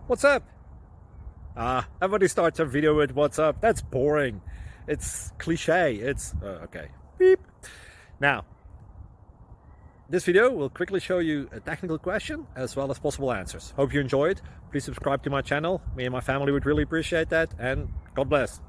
What's up? Everybody starts a video with what's up. That's boring. It's cliche. It's okay. Beep. Now, this video will quickly show you a technical question as well as possible answers. Hope you enjoy it. Please subscribe to my channel. Me and my family would really appreciate that. And God bless.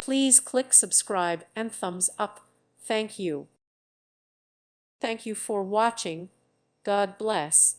Please click subscribe and thumbs up. Thank you. Thank you for watching. God bless.